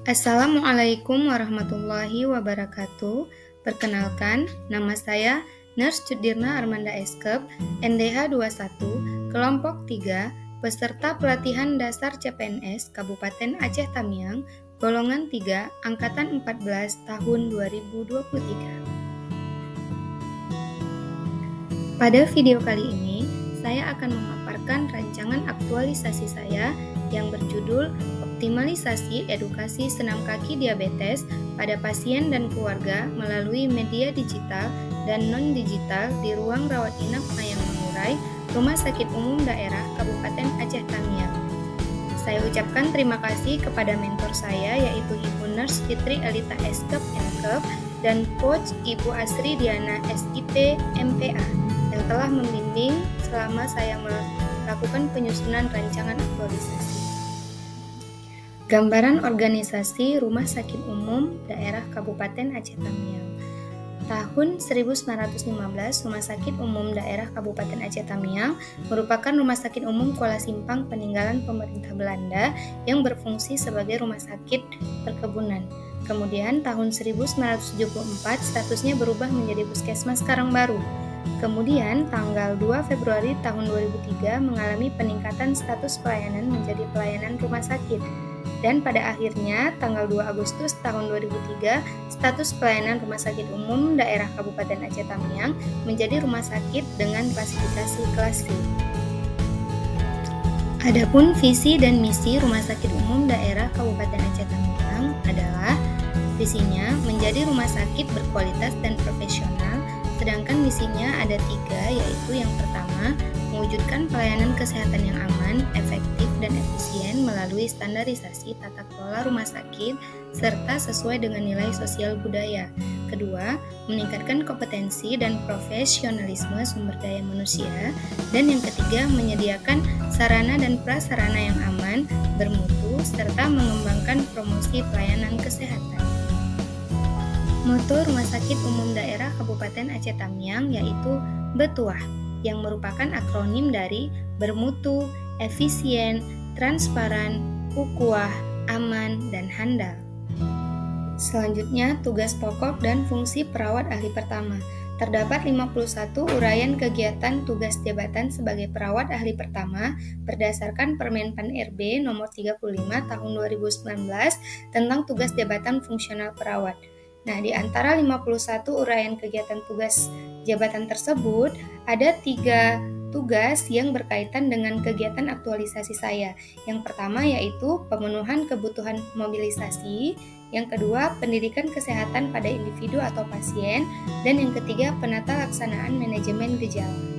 Assalamualaikum warahmatullahi wabarakatuh. Perkenalkan, nama saya Nurse Cudirna Armanda Eskep, NDH 21, kelompok 3, peserta pelatihan dasar CPNS Kabupaten Aceh Tamiang, golongan 3, angkatan 14 tahun 2023. Pada video kali ini, saya akan memaparkan rancangan aktualisasi saya yang berjudul Optimalisasi Edukasi Senam Kaki Diabetes pada Pasien dan Keluarga melalui Media Digital dan Non-Digital di Ruang Rawat Inap Mayang Mangurai, Rumah Sakit Umum Daerah Kabupaten Aceh Tamiang. Saya ucapkan terima kasih kepada mentor saya yaitu Ibu Nurse Fitri Elita Eskep MKep dan Coach Ibu Asri Diana SIP MPA yang telah membimbing selama saya melakukan penyusunan rancangan aktualisasi. Gambaran organisasi Rumah Sakit Umum Daerah Kabupaten Aceh Tamiang. Tahun 1915, Rumah Sakit Umum Daerah Kabupaten Aceh Tamiang merupakan rumah sakit umum Kuala Simpang peninggalan pemerintah Belanda yang berfungsi sebagai rumah sakit perkebunan. Kemudian tahun 1974 statusnya berubah menjadi Puskesmas Karangbaru. Kemudian tanggal 2 Februari tahun 2003 mengalami peningkatan status pelayanan menjadi pelayanan rumah sakit. Dan pada akhirnya tanggal 2 Agustus tahun 2003 status pelayanan Rumah Sakit Umum Daerah Kabupaten Aceh Tamiang menjadi rumah sakit dengan klasifikasi kelas C. Adapun visi dan misi Rumah Sakit Umum Daerah Kabupaten Aceh Tamiang adalah visinya menjadi rumah sakit berkualitas dan profesional, sedangkan misinya ada 3, yaitu yang pertama, mewujudkan pelayanan kesehatan yang aman, efektif, dan efisien melalui standarisasi tata kelola rumah sakit serta sesuai dengan nilai sosial budaya. Kedua, meningkatkan kompetensi dan profesionalisme sumber daya manusia. Dan yang ketiga, menyediakan sarana dan prasarana yang aman, bermutu, serta mengembangkan promosi pelayanan kesehatan. Moto Rumah Sakit Umum Daerah Kabupaten Aceh Tamiang yaitu BETUAH, yang merupakan akronim dari bermutu, efisien, transparan, ukuah, aman, dan handal. Selanjutnya, tugas pokok dan fungsi perawat ahli pertama. Terdapat 51 uraian kegiatan tugas jabatan sebagai perawat ahli pertama berdasarkan Permenpan RB nomor 35 tahun 2019 tentang tugas jabatan fungsional perawat. Nah, di antara 51 uraian kegiatan tugas jabatan tersebut, ada 3 tugas yang berkaitan dengan kegiatan aktualisasi saya. Yang pertama yaitu pemenuhan kebutuhan mobilisasi, yang kedua pendidikan kesehatan pada individu atau pasien, dan yang ketiga penata laksanaan manajemen gejala.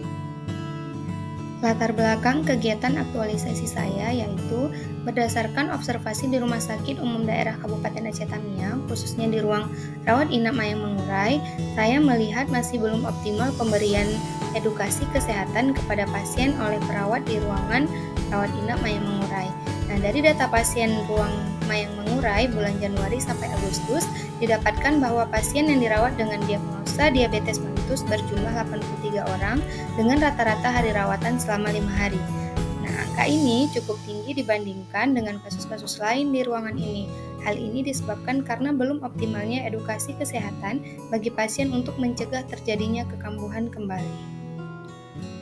Latar belakang kegiatan aktualisasi saya yaitu berdasarkan observasi di Rumah Sakit Umum Daerah Kabupaten Aceh Tamiang, khususnya di ruang rawat inap Mayang Mangurai, saya melihat masih belum optimal pemberian edukasi kesehatan kepada pasien oleh perawat di ruangan rawat inap Mayang Mangurai. Nah, dari data pasien ruang Mayang Mangurai bulan Januari sampai Agustus, didapatkan bahwa pasien yang dirawat dengan diagnosa diabetes mellitus berjumlah 83 orang dengan rata-rata hari rawatan selama 5 hari. Nah, angka ini cukup tinggi dibandingkan dengan kasus-kasus lain di ruangan ini. Hal ini disebabkan karena belum optimalnya edukasi kesehatan bagi pasien untuk mencegah terjadinya kekambuhan kembali.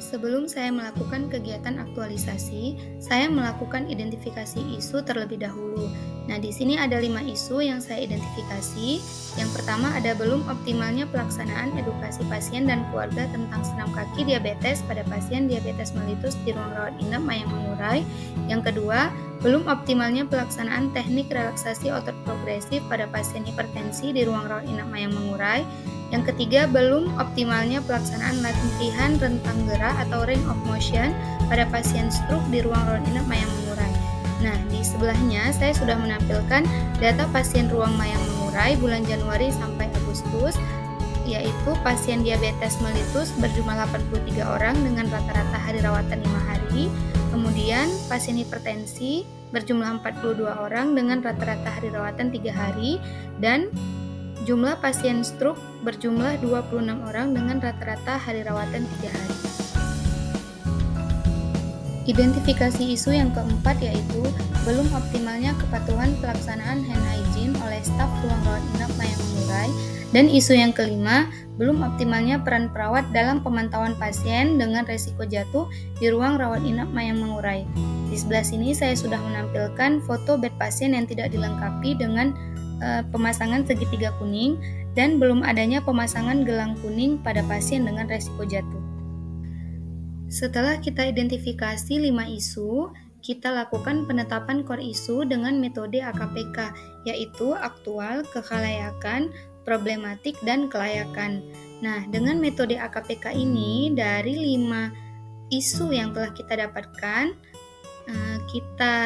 Sebelum saya melakukan kegiatan aktualisasi, saya melakukan identifikasi isu terlebih dahulu. Nah, di sini ada 5 isu yang saya identifikasi. Yang pertama ada belum optimalnya pelaksanaan edukasi pasien dan keluarga tentang senam kaki diabetes pada pasien diabetes mellitus di ruang rawat inap Mayang Mangurai. Yang kedua, belum optimalnya pelaksanaan teknik relaksasi otot progresif pada pasien hipertensi di ruang rawat inap Mayang Mangurai. Yang ketiga, belum optimalnya pelaksanaan latihan rentang gerak atau range of motion pada pasien stroke di ruang rawat inap Mayang Mangurai. Nah, di sebelahnya saya sudah menampilkan data pasien ruang Mayang Mangurai bulan Januari sampai Agustus, yaitu pasien diabetes mellitus berjumlah 83 orang dengan rata-rata hari rawatan 5 hari. Kemudian pasien hipertensi berjumlah 42 orang dengan rata-rata hari rawatan 3 hari, dan jumlah pasien stroke berjumlah 26 orang dengan rata-rata hari rawatan 3 hari. Identifikasi isu yang keempat yaitu belum optimalnya kepatuhan pelaksanaan hand hygiene oleh staf ruang rawat inap Mayang Mengurai, dan isu yang kelima, belum optimalnya peran perawat dalam pemantauan pasien dengan resiko jatuh di ruang rawat inap Mayang Mengurai. Di sebelah sini saya sudah menampilkan foto bed pasien yang tidak dilengkapi dengan pemasangan segitiga kuning dan belum adanya pemasangan gelang kuning pada pasien dengan resiko jatuh. Setelah kita identifikasi 5 isu, kita lakukan penetapan core isu dengan metode AKPK, yaitu aktual, kekhalayakan, problematik, dan kelayakan. Nah, dengan metode AKPK ini, dari 5 isu yang telah kita dapatkan, kita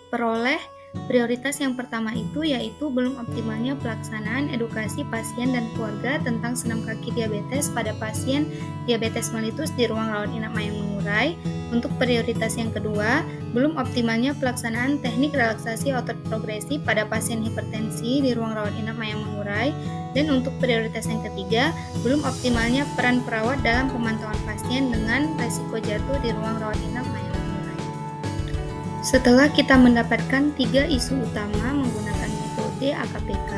peroleh prioritas yang pertama itu yaitu belum optimalnya pelaksanaan edukasi pasien dan keluarga tentang senam kaki diabetes pada pasien diabetes mellitus di ruang rawat inap Mayang Mengurai. Untuk prioritas yang kedua, belum optimalnya pelaksanaan teknik relaksasi otot progresif pada pasien hipertensi di ruang rawat inap Mayang Mengurai. Dan untuk prioritas yang ketiga, belum optimalnya peran perawat dalam pemantauan pasien dengan resiko jatuh di ruang rawat inap Mayang Mengurai. Setelah kita mendapatkan 3 isu utama menggunakan metode AKPK,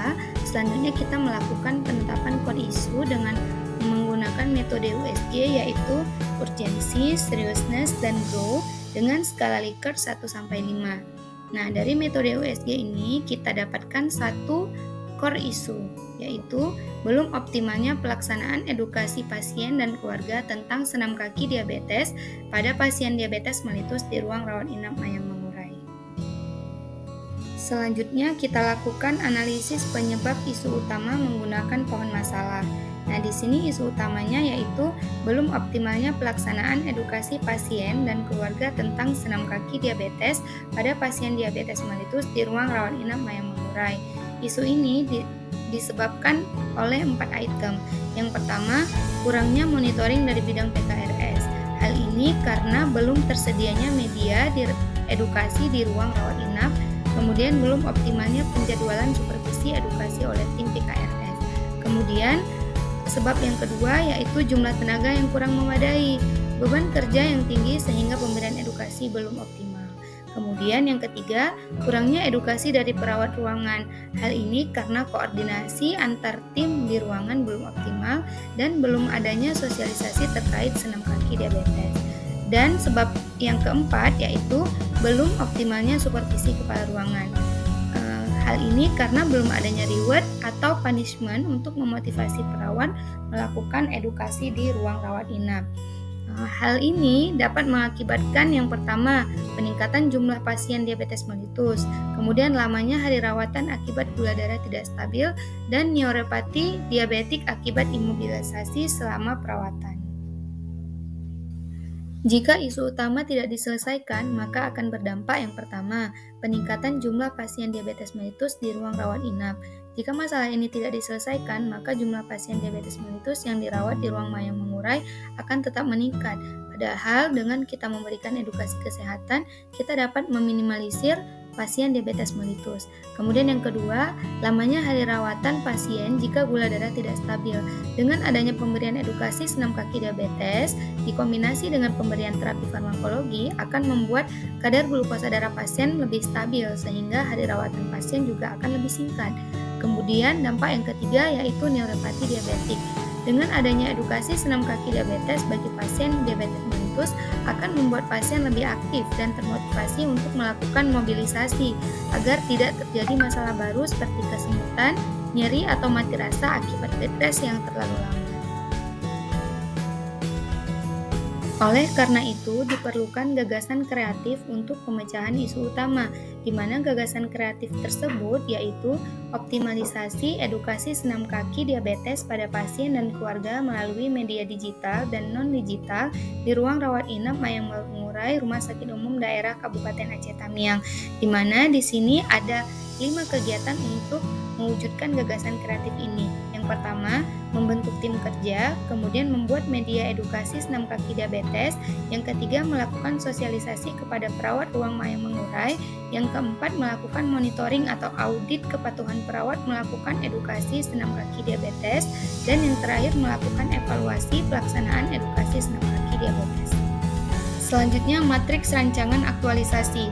selanjutnya kita melakukan penetapan core isu dengan menggunakan metode USG, yaitu urgensi, seriousness, dan grow dengan skala Likert 1-5. Nah, dari metode USG ini kita dapatkan 1 core isu, yaitu belum optimalnya pelaksanaan edukasi pasien dan keluarga tentang senam kaki diabetes pada pasien diabetes mellitus di ruang rawat inap Mayang Mengurai. Selanjutnya kita lakukan analisis penyebab isu utama menggunakan pohon masalah. Nah, di sini isu utamanya yaitu belum optimalnya pelaksanaan edukasi pasien dan keluarga tentang senam kaki diabetes pada pasien diabetes mellitus di ruang rawat inap Mayang Mengurai. Isu ini disebabkan oleh 4 item. Yang pertama, kurangnya monitoring dari bidang PKRS. Hal ini karena belum tersedianya media edukasi di ruang rawat inap, kemudian belum optimalnya penjadwalan supervisi edukasi oleh tim PKRS. Kemudian, sebab yang kedua yaitu jumlah tenaga yang kurang memadai, beban kerja yang tinggi sehingga pemberian edukasi belum optimal. Kemudian yang ketiga, kurangnya edukasi dari perawat ruangan. Hal ini karena koordinasi antar tim di ruangan belum optimal dan belum adanya sosialisasi terkait senam kaki diabetes. Dan sebab yang keempat yaitu belum optimalnya supervisi kepala ruangan. Hal ini karena belum adanya reward atau punishment untuk memotivasi perawat melakukan edukasi di ruang rawat inap. Hal ini dapat mengakibatkan yang pertama, peningkatan jumlah pasien diabetes mellitus, kemudian lamanya hari rawatan akibat gula darah tidak stabil, dan neuropati diabetik akibat imobilisasi selama perawatan. Jika isu utama tidak diselesaikan, maka akan berdampak yang pertama, peningkatan jumlah pasien diabetes mellitus di ruang rawat inap. Jika masalah ini tidak diselesaikan, maka jumlah pasien diabetes mellitus yang dirawat di ruang Mayang Mengurai akan tetap meningkat. Padahal dengan kita memberikan edukasi kesehatan, kita dapat meminimalisir pasien diabetes mellitus. Kemudian yang kedua, lamanya hari rawatan pasien jika gula darah tidak stabil. Dengan adanya pemberian edukasi senam kaki diabetes, dikombinasi dengan pemberian terapi farmakologi akan membuat kadar glukosa darah pasien lebih stabil sehingga hari rawatan pasien juga akan lebih singkat. Kemudian dampak yang ketiga yaitu neuropati diabetik. Dengan adanya edukasi senam kaki diabetes bagi pasien diabetes mellitus akan membuat pasien lebih aktif dan termotivasi untuk melakukan mobilisasi agar tidak terjadi masalah baru seperti kesemutan, nyeri atau mati rasa akibat bed rest yang terlalu lama. Oleh karena itu, diperlukan gagasan kreatif untuk pemecahan isu utama, di mana gagasan kreatif tersebut yaitu optimalisasi edukasi senam kaki diabetes pada pasien dan keluarga melalui media digital dan non-digital di ruang rawat inap Mayang Mengurai Rumah Sakit Umum Daerah Kabupaten Aceh Tamiang, di mana di sini ada 5 kegiatan untuk mewujudkan gagasan kreatif ini. Yang pertama, membentuk tim kerja, kemudian membuat media edukasi senam kaki diabetes, yang ketiga melakukan sosialisasi kepada perawat ruang Mayang Mengurai, yang keempat melakukan monitoring atau audit kepatuhan perawat melakukan edukasi senam kaki diabetes, dan yang terakhir melakukan evaluasi pelaksanaan edukasi senam kaki diabetes. Selanjutnya, matriks rancangan aktualisasi.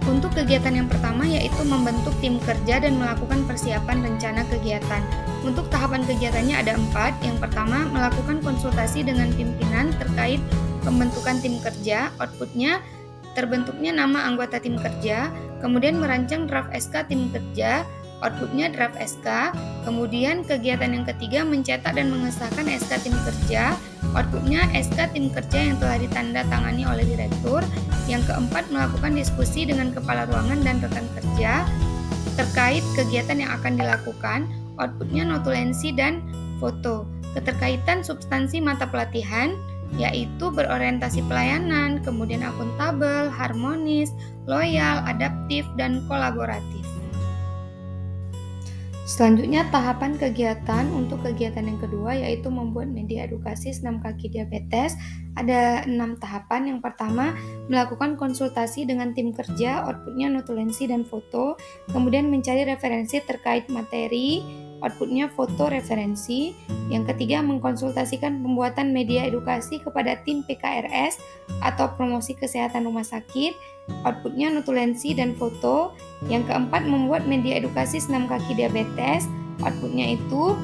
Untuk kegiatan yang pertama yaitu membentuk tim kerja dan melakukan persiapan rencana kegiatan. Untuk tahapan kegiatannya ada 4. Yang pertama, melakukan konsultasi dengan pimpinan terkait pembentukan tim kerja. Outputnya, terbentuknya nama anggota tim kerja. Kemudian merancang draft SK tim kerja. Outputnya draft SK. Kemudian kegiatan yang ketiga, mencetak dan mengesahkan SK tim kerja. Outputnya SK tim kerja yang telah ditanda tangani oleh direktur. Yang keempat, melakukan diskusi dengan kepala ruangan dan rekan kerja terkait kegiatan yang akan dilakukan. Outputnya notulensi dan foto. Keterkaitan substansi mata pelatihan yaitu berorientasi pelayanan, kemudian akuntabel, harmonis, loyal, adaptif, dan kolaboratif. Selanjutnya tahapan kegiatan. Untuk kegiatan yang kedua yaitu membuat media edukasi senam kaki diabetes. Ada 6 tahapan. Yang pertama, melakukan konsultasi dengan tim kerja, outputnya notulensi dan foto. Kemudian mencari referensi terkait materi, outputnya foto referensi. Yang ketiga, mengkonsultasikan pembuatan media edukasi kepada tim PKRS atau promosi kesehatan rumah sakit, outputnya notulensi dan foto. Yang keempat, membuat media edukasi senam kaki diabetes. Outputnya itu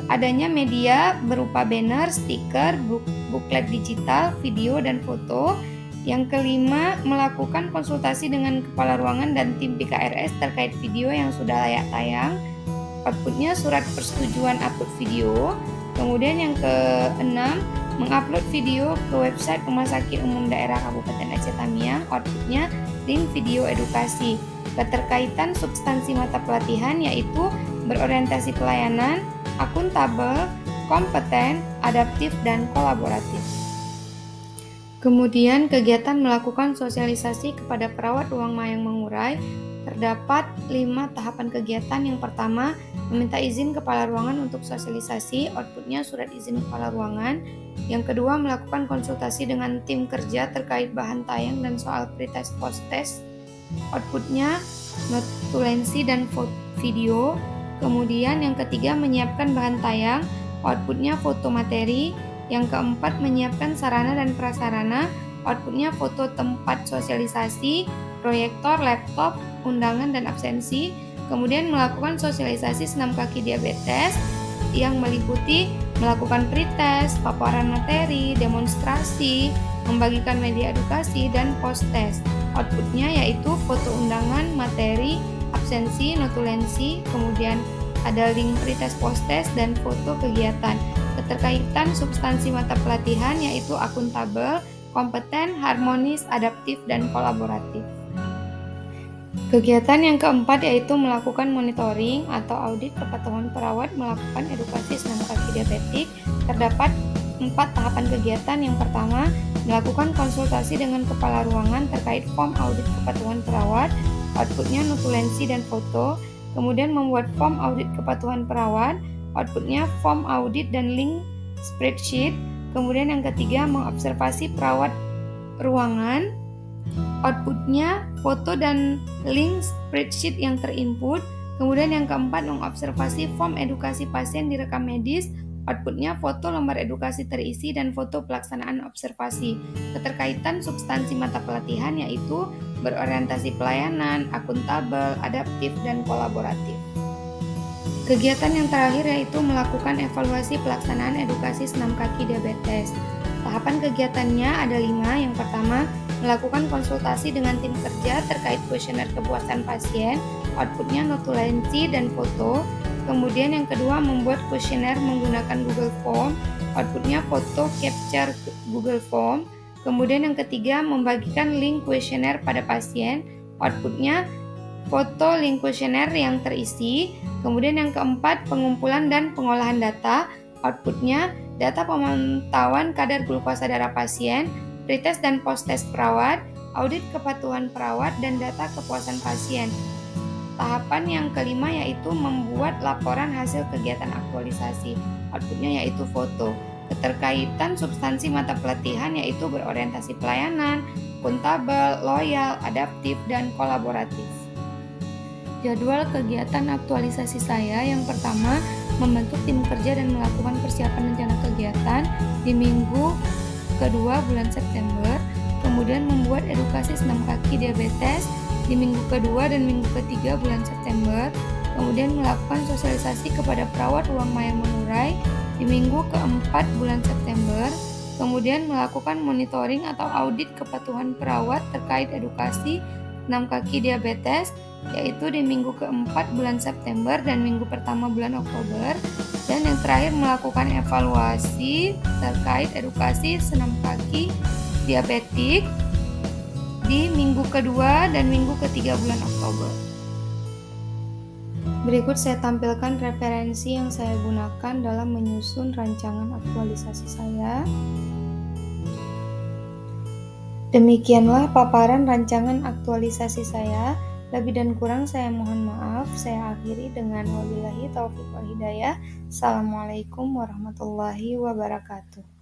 adanya media berupa banner, stiker, buklet digital, video, dan foto. Yang kelima, melakukan konsultasi dengan kepala ruangan dan tim PKRS terkait video yang sudah layak tayang. Outputnya surat persetujuan upload video. Kemudian yang keenam, mengupload video ke website Rumah Sakit Umum Daerah Kabupaten Aceh Tamiang. Outputnya link video edukasi. Keterkaitan substansi mata pelatihan yaitu berorientasi pelayanan, akuntabel, kompeten, adaptif, dan kolaboratif. Kemudian kegiatan melakukan sosialisasi kepada perawat ruang mayang mengurai. Terdapat 5 tahapan kegiatan. Yang pertama, meminta izin kepala ruangan untuk sosialisasi, outputnya surat izin kepala ruangan. Yang kedua, melakukan konsultasi dengan tim kerja terkait bahan tayang dan soal pretest post-test, outputnya notulensi dan video. Kemudian yang ketiga, menyiapkan bahan tayang, outputnya foto materi. Yang keempat, menyiapkan sarana dan prasarana, outputnya foto tempat sosialisasi, proyektor, laptop, undangan, dan absensi. Kemudian melakukan sosialisasi senam kaki diabetes yang meliputi melakukan pretest, paparan materi, demonstrasi, membagikan media edukasi, dan post-test. Outputnya yaitu foto undangan, materi, absensi, notulensi, kemudian ada link pretest, post-test, dan foto kegiatan. Keterkaitan substansi mata pelatihan yaitu akuntabel, kompeten, harmonis, adaptif, dan kolaboratif. Kegiatan yang keempat yaitu melakukan monitoring atau audit kepatuhan perawat melakukan edukasi senam kaki diabetik. Terdapat 4 tahapan kegiatan. Yang pertama, melakukan konsultasi dengan kepala ruangan terkait form audit kepatuhan perawat, outputnya notulensi dan foto. Kemudian membuat form audit kepatuhan perawat, outputnya form audit dan link spreadsheet. Kemudian yang ketiga, mengobservasi perawat ruangan, outputnya foto dan link spreadsheet yang terinput. Kemudian yang keempat, mengobservasi form edukasi pasien direkam medis, outputnya foto lembar edukasi terisi dan foto pelaksanaan observasi. Keterkaitan substansi mata pelatihan yaitu berorientasi pelayanan, akuntabel, adaptif, dan kolaboratif. Kegiatan yang terakhir yaitu melakukan evaluasi pelaksanaan edukasi senam kaki diabetes. Tahapan kegiatannya ada 5. Yang pertama, melakukan konsultasi dengan tim kerja terkait kuesioner kepuasan pasien, outputnya notulensi dan foto. Kemudian yang kedua, membuat kuesioner menggunakan Google Form, outputnya foto capture Google Form. Kemudian yang ketiga, membagikan link kuesioner pada pasien, outputnya foto link kuesioner yang terisi. Kemudian yang keempat, pengumpulan dan pengolahan data, outputnya data pemantauan kadar glukosa darah pasien, pretest dan post-test perawat, audit kepatuhan perawat, dan data kepuasan pasien. Tahapan yang kelima yaitu membuat laporan hasil kegiatan aktualisasi, outputnya yaitu foto. Keterkaitan substansi mata pelatihan yaitu berorientasi pelayanan, akuntabel, loyal, adaptif, dan kolaboratif. Jadwal kegiatan aktualisasi saya yang pertama, membentuk tim kerja dan melakukan persiapan rencana kegiatan di minggu kedua bulan September. kemudian membuat edukasi senam kaki diabetes di minggu kedua dan minggu ketiga bulan September, kemudian melakukan sosialisasi kepada perawat ruang maya mengurai di minggu keempat bulan September, kemudian melakukan monitoring atau audit kepatuhan perawat terkait edukasi senam kaki diabetes, yaitu di minggu keempat bulan September dan minggu pertama bulan Oktober, dan yang terakhir melakukan evaluasi terkait edukasi senam kaki diabetik di minggu kedua dan minggu ketiga bulan Oktober. Berikut saya tampilkan referensi yang saya gunakan dalam menyusun rancangan aktualisasi saya. Demikianlah paparan rancangan aktualisasi saya. Lebih dan kurang saya mohon maaf. Saya akhiri dengan wabillahi taufiq wal hidayah. Assalamualaikum warahmatullahi wabarakatuh.